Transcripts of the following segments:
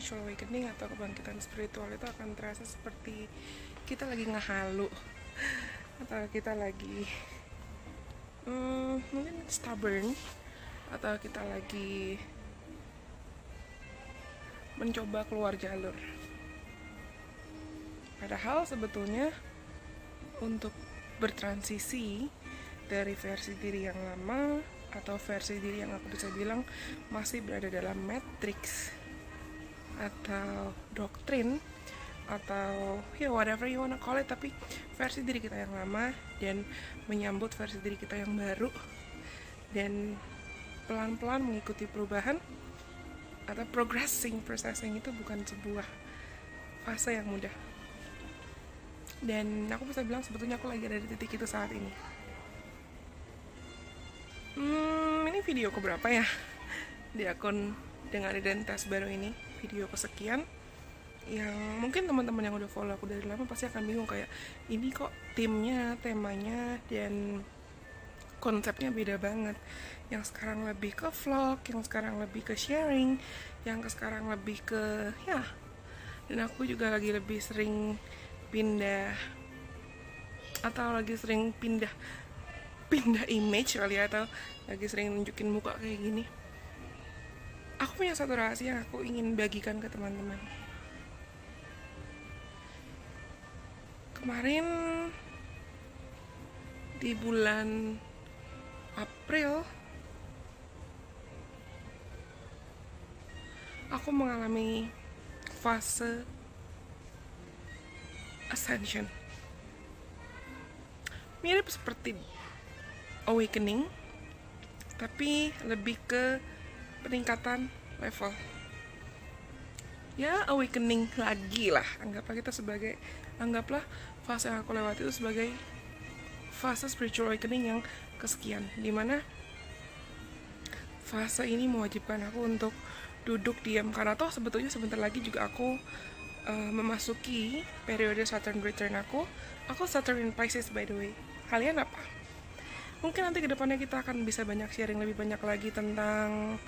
spiritual awakening atau kebangkitan spiritual itu akan terasa seperti kita lagi ngehalu atau kita lagi mungkin stubborn, atau kita lagi mencoba keluar jalur. Padahal sebetulnya untuk bertransisi dari versi diri yang lama atau versi diri yang aku bisa bilang masih berada dalam matrix atau doktrin atau ya whatever you wanna call it, tapi versi diri kita yang lama dan menyambut versi diri kita yang baru dan pelan-pelan mengikuti perubahan atau processing itu bukan sebuah fase yang mudah. Dan aku bisa bilang sebetulnya aku lagi ada di titik itu saat ini. Ini video keberapa ya di akun dengan identitas baru ini, video kesekian, yang mungkin teman-teman yang udah follow aku dari lama pasti akan bingung kayak ini kok timnya, temanya, dan konsepnya beda banget. Yang sekarang lebih ke vlog, yang sekarang lebih ke sharing, yang sekarang lebih ke ya. Dan aku juga lagi lebih sering pindah atau lagi sering pindah image kali ya, atau lagi sering nunjukin muka kayak gini. Aku punya satu rahasia yang aku ingin bagikan ke teman-teman. Kemarin di bulan April aku mengalami fase ascension. Mirip seperti awakening, tapi lebih ke peningkatan level. Ya, awakening lagi lah. Anggaplah fase yang aku lewati itu sebagai fase spiritual awakening yang kesekian, dimana fase ini mewajibkan aku untuk duduk diam, karena toh sebetulnya sebentar lagi juga aku memasuki periode Saturn return aku Saturn in Pisces by the way. Kalian apa? Mungkin nanti kedepannya kita akan bisa banyak sharing lebih banyak lagi tentang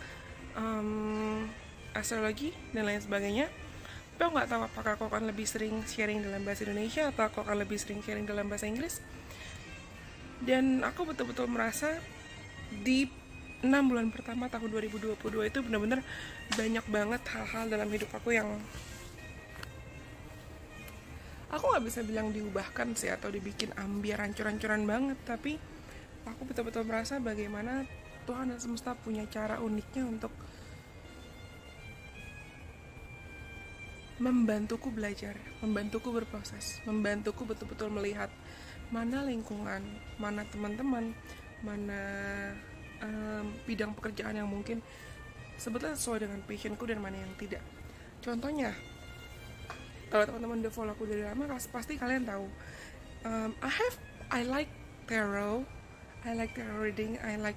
astrologi dan lain sebagainya. Tapi aku nggak tahu apakah aku akan lebih sering sharing dalam bahasa Indonesia atau aku akan lebih sering sharing dalam bahasa Inggris. Dan aku betul-betul merasa di 6 bulan pertama tahun 2022 itu benar-benar banyak banget hal-hal dalam hidup aku yang aku nggak bisa bilang diubahkan sih atau dibikin ambiar hancur-hancuran banget, tapi aku betul-betul merasa bagaimana Tuhan dan semesta punya cara uniknya untuk membantuku belajar, membantuku berproses, membantuku betul-betul melihat mana lingkungan, mana teman-teman, mana bidang pekerjaan yang mungkin sebetulnya sesuai dengan passionku dan mana yang tidak. Contohnya, kalau teman-teman udah follow aku dari lama, pasti kalian tahu I like tarot, I like tarot reading, I like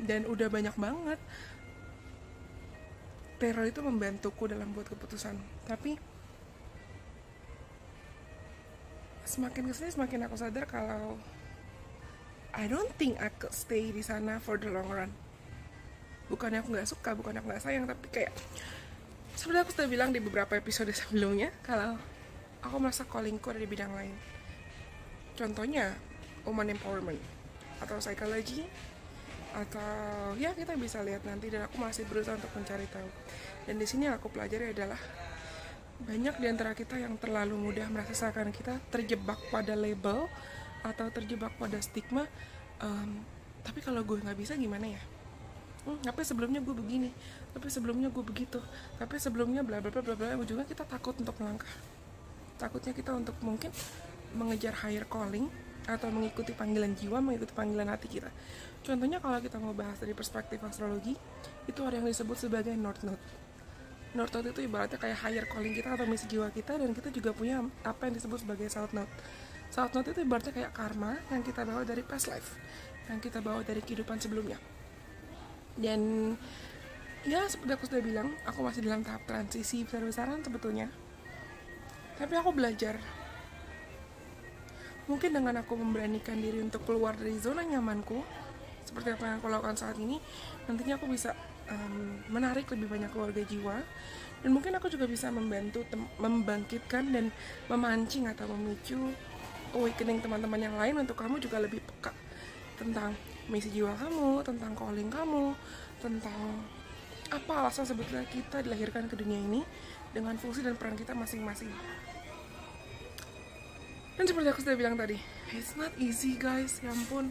dan udah banyak banget tarot itu membantuku dalam buat keputusan. Tapi semakin kesini semakin aku sadar kalau I don't think I could stay di sana for the long run. Bukannya aku nggak suka, bukannya aku nggak sayang, tapi kayak sebenarnya aku sudah bilang di beberapa episode sebelumnya kalau aku merasa callingku ada di bidang lain. Contohnya woman empowerment atau psikologi, atau ya kita bisa lihat nanti, dan aku masih berusaha untuk mencari tahu. Dan di sini yang aku pelajari adalah banyak di antara kita yang terlalu mudah merasa seakan kita terjebak pada label atau terjebak pada stigma. Tapi kalau gue nggak bisa gimana ya? Tapi sebelumnya gue begini, tapi sebelumnya gue begitu, tapi sebelumnya bla bla bla bla bla. Ujungnya kita takut untuk melangkah. Takutnya kita untuk mungkin mengejar higher calling atau mengikuti panggilan jiwa, mengikuti panggilan hati kita. Contohnya kalau kita mau bahas dari perspektif astrologi, itu ada yang disebut sebagai North Node. North Node itu ibaratnya kayak higher calling kita atau misi jiwa kita, dan kita juga punya apa yang disebut sebagai South Node. South Node itu ibaratnya kayak karma yang kita bawa dari past life, yang kita bawa dari kehidupan sebelumnya. Dan ya seperti aku sudah bilang, aku masih dalam tahap transisi besar-besaran sebetulnya. Tapi aku belajar. Mungkin dengan aku memberanikan diri untuk keluar dari zona nyamanku, seperti apa yang aku lakukan saat ini, nantinya aku bisa menarik lebih banyak keluarga jiwa, dan mungkin aku juga bisa membantu membangkitkan dan memancing atau memicu awakening teman-teman yang lain untuk kamu juga lebih peka tentang misi jiwa kamu, tentang calling kamu, tentang apa alasan sebetulnya kita dilahirkan ke dunia ini dengan fungsi dan peran kita masing-masing. Dan seperti aku sudah bilang tadi, it's not easy guys, ya ampun,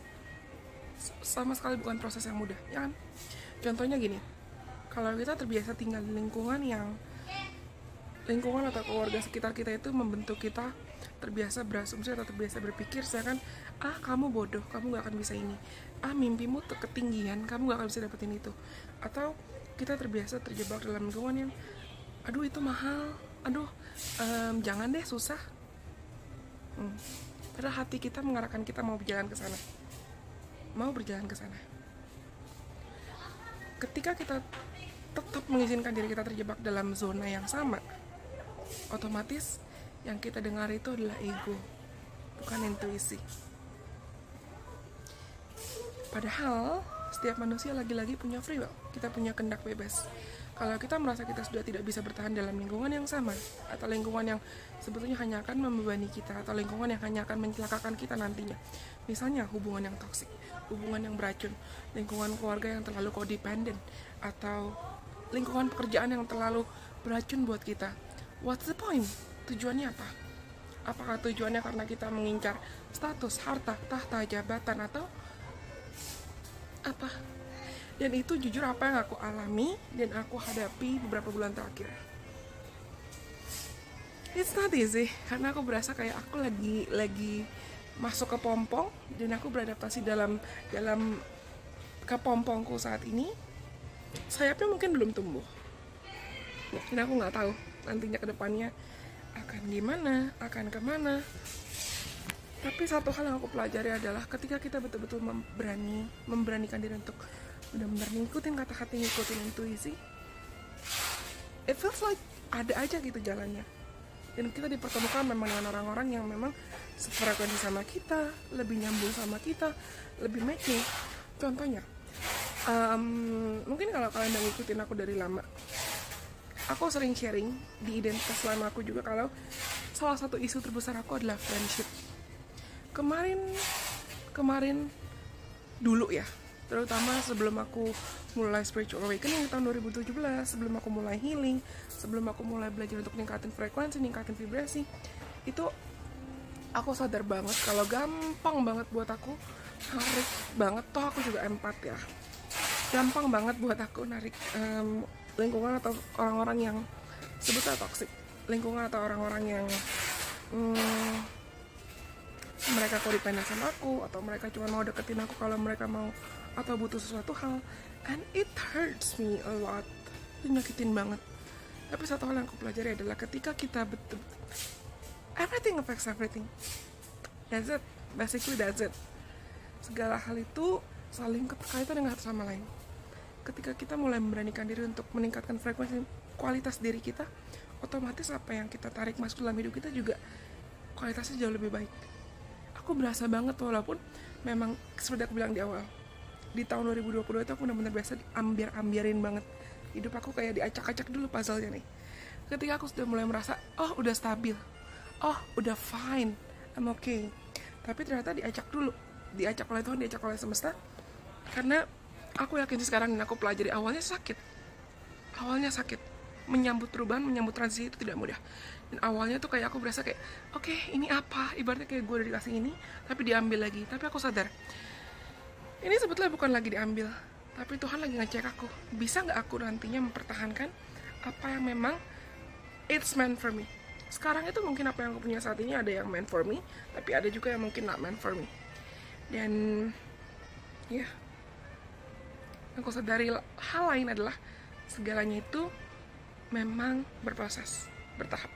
sama sekali bukan proses yang mudah, ya kan? Contohnya gini, kalau kita terbiasa tinggal di lingkungan atau keluarga sekitar kita itu membentuk kita terbiasa berasumsi atau terbiasa berpikir seakan kamu bodoh, kamu gak akan bisa ini, mimpimu ketinggian, kamu gak akan bisa dapetin itu. Atau kita terbiasa terjebak dalam lingkungan yang aduh itu mahal, jangan deh, susah. Padahal hati kita mengarahkan kita mau berjalan ke sana. Ketika kita tetap mengizinkan diri kita terjebak dalam zona yang sama, otomatis yang kita dengar itu adalah ego, bukan intuisi. Padahal setiap manusia lagi-lagi punya free will, kita punya kehendak bebas. Kalau kita merasa kita sudah tidak bisa bertahan dalam lingkungan yang sama, atau lingkungan yang sebetulnya hanya akan membebani kita, atau lingkungan yang hanya akan mencelakakan kita nantinya, misalnya hubungan yang toksik, hubungan yang beracun, lingkungan keluarga yang terlalu codependent, atau lingkungan pekerjaan yang terlalu beracun buat kita, what's the point? Tujuannya apa? Apakah tujuannya karena kita mengincar status, harta, tahta, jabatan, atau apa? Dan itu jujur apa yang aku alami dan aku hadapi beberapa bulan terakhir. It's not easy, karena aku berasa kayak aku lagi masuk ke pompong dan aku beradaptasi dalam kepompongku saat ini. Sayapnya mungkin belum tumbuh, dan aku nggak tahu nantinya kedepannya akan gimana, akan kemana. Tapi satu hal yang aku pelajari adalah ketika kita betul-betul memberanikan diri untuk benar-benar ngikutin kata hati, ngikutin intuisi, it feels like ada aja gitu jalannya. Dan kita dipertemukan memang dengan orang-orang yang memang sefrekuensi sama kita, lebih nyambung sama kita, lebih matching. Contohnya, mungkin kalau kalian udah ngikutin aku dari lama, aku sering sharing di identitas lama aku juga kalau salah satu isu terbesar aku adalah friendship. Kemarin dulu ya, terutama sebelum aku mulai spiritual awakening tahun 2017, sebelum aku mulai healing, sebelum aku mulai belajar untuk ningkatin frekuensi, ningkatin vibrasi, itu aku sadar banget kalau gampang banget buat aku narik banget, toh aku juga empat ya, gampang banget buat aku narik lingkungan atau orang-orang yang sebutnya toxic, lingkungan atau orang-orang yang mereka codependent sama aku, atau mereka cuma mau deketin aku kalau mereka mau atau butuh sesuatu hal, and it hurts me a lot, itu nyakitin banget. Tapi satu hal yang aku pelajari adalah ketika kita betul everything affects everything, that's it, basically that's it. Segala hal itu saling keterkaitan dengan satu sama lain. Ketika kita mulai memberanikan diri untuk meningkatkan frekuensi kualitas diri kita, otomatis apa yang kita tarik masuk dalam hidup kita juga kualitasnya jauh lebih baik. Aku berasa banget, walaupun memang seperti aku bilang di awal, di tahun 2022 itu aku benar-benar biasa ambiar-ambiarin banget. Hidup aku kayak diacak-acak dulu puzzle-nya nih. Ketika aku sudah mulai merasa, udah stabil, udah fine, I'm okay. Tapi ternyata diacak dulu, diacak oleh Tuhan, diacak oleh semesta. Karena aku yakin sekarang dan aku pelajari, awalnya sakit. Menyambut perubahan, menyambut transisi itu tidak mudah. Dan awalnya tuh kayak aku berasa kayak, oke, ini apa? Ibaratnya kayak gue udah dikasih ini, tapi diambil lagi. Tapi aku sadar, ini sebetulnya bukan lagi diambil, tapi Tuhan lagi ngecek aku. Bisa gak aku nantinya mempertahankan apa yang memang it's meant for me. Sekarang itu mungkin apa yang aku punya saat ini ada yang meant for me, tapi ada juga yang mungkin not meant for me. Dan aku sadari hal lain adalah segalanya itu memang berproses, bertahap.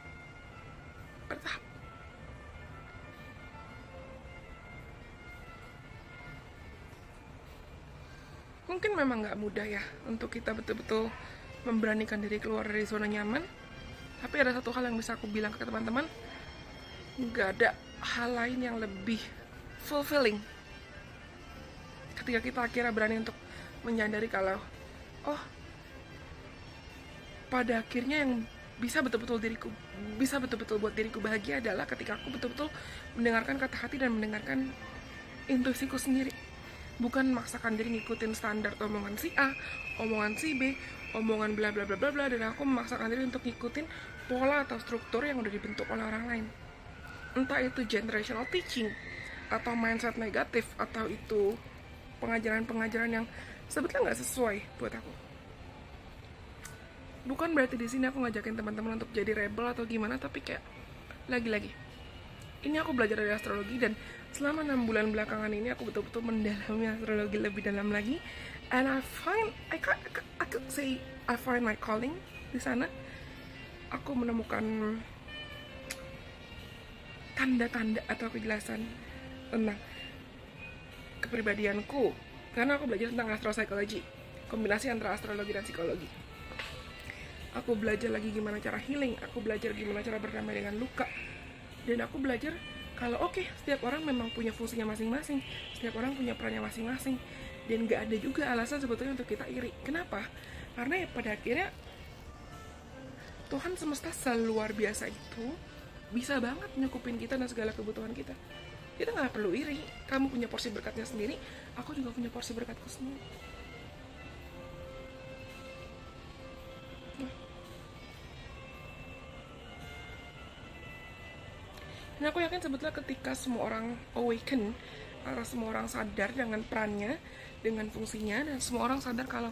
Mungkin memang gak mudah ya untuk kita betul-betul memberanikan diri keluar dari zona nyaman. Tapi ada satu hal yang bisa aku bilang ke teman-teman, gak ada hal lain yang lebih fulfilling ketika kita akhirnya berani untuk menyadari kalau pada akhirnya yang bisa betul-betul buat diriku bahagia adalah ketika aku betul-betul mendengarkan kata hati dan mendengarkan intuisiku sendiri, bukan memaksakan diri ngikutin standar omongan si A, omongan si B, omongan bla bla bla bla bla, dan aku memaksakan diri untuk ngikutin pola atau struktur yang udah dibentuk oleh orang lain, entah itu generational teaching atau mindset negatif, atau itu pengajaran-pengajaran yang sebetulnya nggak sesuai buat aku. Bukan berarti di sini aku ngajakin teman-teman untuk jadi rebel atau gimana, tapi kayak lagi-lagi ini aku belajar dari astrologi, dan selama 6 bulan belakangan ini aku betul-betul mendalami astrologi lebih dalam lagi, and I could say I find my calling di sana. Aku menemukan tanda-tanda atau kejelasan tentang kepribadianku, karena aku belajar tentang astropsikologi, kombinasi antara astrologi dan psikologi. Aku belajar lagi gimana cara healing, aku belajar gimana cara berdamai dengan luka, dan aku belajar kalau setiap orang memang punya fungsinya masing-masing, setiap orang punya perannya masing-masing, dan gak ada juga alasan sebetulnya untuk kita iri. Kenapa? Karena ya pada akhirnya Tuhan semesta seluar biasa itu bisa banget nyukupin kita dan segala kebutuhan kita. Kita gak perlu iri. Kamu punya porsi berkatnya sendiri, aku juga punya porsi berkatku sendiri. Dan aku yakin sebetulnya ketika semua orang awaken, atau semua orang sadar dengan perannya, dengan fungsinya, dan semua orang sadar kalau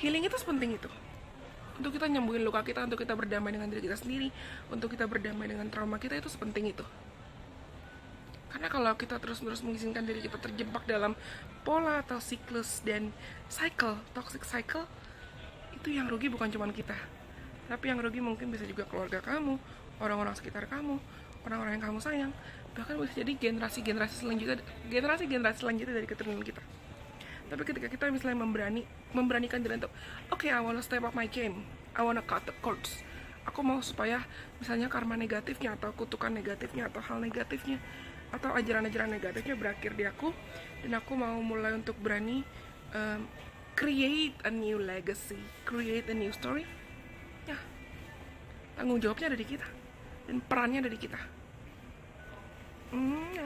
healing itu sepenting itu. Untuk kita nyembuhin luka kita, untuk kita berdamai dengan diri kita sendiri, untuk kita berdamai dengan trauma kita, itu sepenting itu. Karena kalau kita terus-menerus mengizinkan diri kita terjebak dalam pola atau siklus dan toxic cycle, itu yang rugi bukan cuma kita, tapi yang rugi mungkin bisa juga keluarga kamu, orang-orang sekitar kamu, orang-orang yang kamu sayang, bahkan bisa jadi generasi-generasi selanjutnya dari keturunan kita. Tapi ketika kita misalnya memberanikan diri untuk I wanna step up my game, I wanna cut the cords, aku mau supaya misalnya karma negatifnya atau kutukan negatifnya atau hal negatifnya atau ajaran-ajaran negatifnya berakhir di aku, dan aku mau mulai untuk berani create a new legacy, create a new story. Ya, tanggung jawabnya ada di kita dan perannya ada di kita.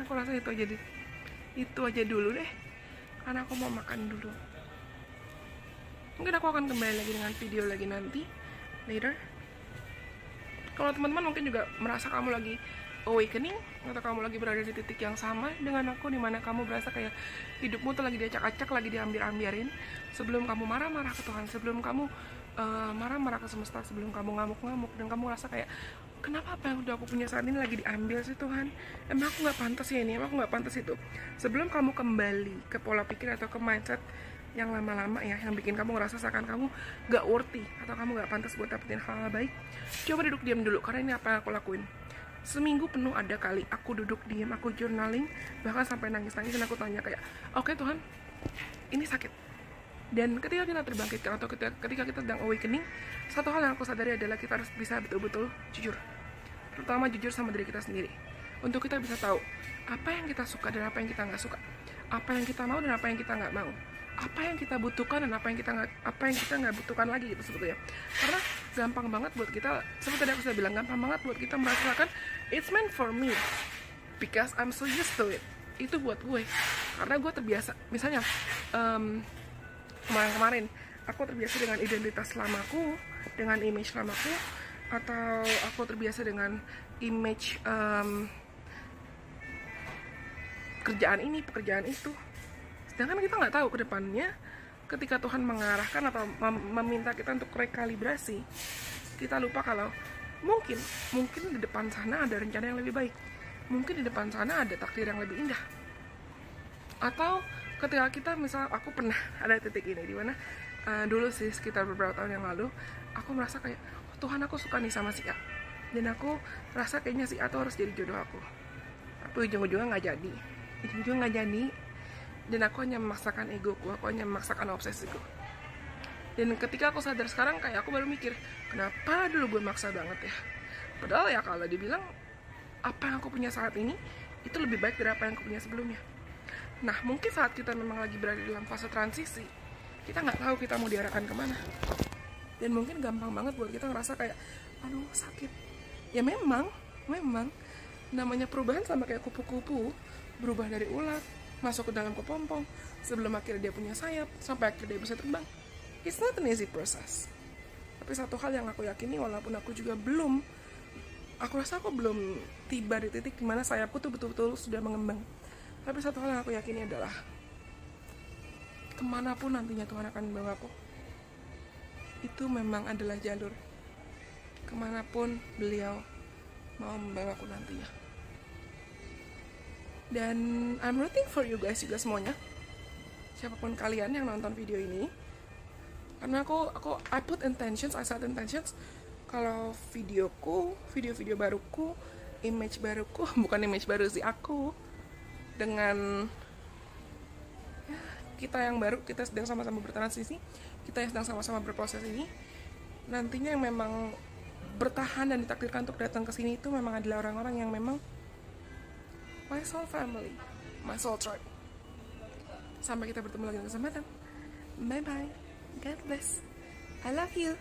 Aku rasa itu aja dulu deh, karena aku mau makan dulu. Mungkin aku akan kembali lagi dengan video lagi nanti later. Kalau teman-teman mungkin juga merasa kamu lagi awakening, atau kamu lagi berada di titik yang sama dengan aku, dimana kamu berasa kayak hidupmu tuh lagi diacak-acak, lagi diambil-ambiarin, sebelum kamu marah-marah ke Tuhan, sebelum kamu marah-marah ke semesta, sebelum kamu ngamuk-ngamuk, dan kamu rasa kayak kenapa apa yang udah aku punya saat ini lagi diambil sih Tuhan, emang aku gak pantas ya ini, emang aku gak pantas itu. Sebelum kamu kembali ke pola pikir atau ke mindset yang lama-lama ya, yang bikin kamu ngerasa seakan kamu gak worthy atau kamu gak pantas buat dapetin hal-hal baik, coba duduk diam dulu. Karena ini apa yang aku lakuin seminggu penuh, ada kali aku duduk diam, aku journaling, bahkan sampai nangis-nangis, dan aku tanya kayak Tuhan, ini sakit. Dan ketika kita terbangkitkan atau ketika kita sedang awakening, satu hal yang aku sadari adalah kita harus bisa betul-betul jujur, terutama jujur sama diri kita sendiri, untuk kita bisa tahu apa yang kita suka dan apa yang kita nggak suka, apa yang kita mau dan apa yang kita nggak mau, apa yang kita butuhkan dan apa yang kita nggak butuhkan lagi gitu sebetulnya. Karena gampang banget buat kita, seperti tadi aku sudah bilang, gampang banget buat kita merasakan it's meant for me because I'm so used to it. Itu buat gue, karena gue terbiasa. Misalnya kemarin aku terbiasa dengan identitas lamaku, dengan image lamaku, atau aku terbiasa dengan image kerjaan ini, pekerjaan itu. Sedangkan kita nggak tahu ke depannya, ketika Tuhan mengarahkan atau meminta kita untuk rekalibrasi, kita lupa kalau mungkin di depan sana ada rencana yang lebih baik, mungkin di depan sana ada takdir yang lebih indah. Atau ketika kita, misal aku pernah ada titik ini dimana dulu sih sekitar beberapa tahun yang lalu, aku merasa kayak Tuhan, aku suka nih sama si A, dan aku rasa kayaknya si A tuh harus jadi jodoh aku, tapi ujung-ujungnya nggak jadi, dan aku hanya memaksakan egoku, aku hanya memaksakan obsesiku. Dan ketika aku sadar sekarang, kayak aku baru mikir, kenapa dulu gue maksa banget ya. Padahal ya kalau dibilang apa yang aku punya saat ini itu lebih baik dari apa yang aku punya sebelumnya. Nah, mungkin saat kita memang lagi berada dalam fase transisi, kita nggak tahu kita mau diarahkan kemana. Dan mungkin gampang banget buat kita ngerasa kayak aduh sakit. Ya memang namanya perubahan sama kayak kupu-kupu, berubah dari ulat masuk ke dalam kepompong sebelum akhirnya dia punya sayap sampai akhirnya dia bisa terbang. It's not an easy process. Tapi satu hal yang aku yakini, walaupun aku juga belum, aku rasa aku belum tiba di titik dimana sayapku tuh betul-betul sudah mengembang. Tapi satu hal yang aku yakini adalah kemanapun nantinya Tuhan akan membawaku, itu memang adalah jalur kemanapun beliau mau membawaku nantinya. Dan I'm rooting for you guys juga semuanya, siapapun kalian yang nonton video ini, karena aku I put intentions, I set intentions kalau video baruku, image baruku bukan image baru sih, aku dengan ya, kita yang baru, kita sedang sama-sama bertransisi, kita yang sedang sama-sama berproses ini, nantinya yang memang bertahan dan ditakdirkan untuk datang ke sini itu memang adalah orang-orang yang memang my soul family, my soul tribe. Sampai kita bertemu lagi di kesempatan. Bye bye. God bless. I love you.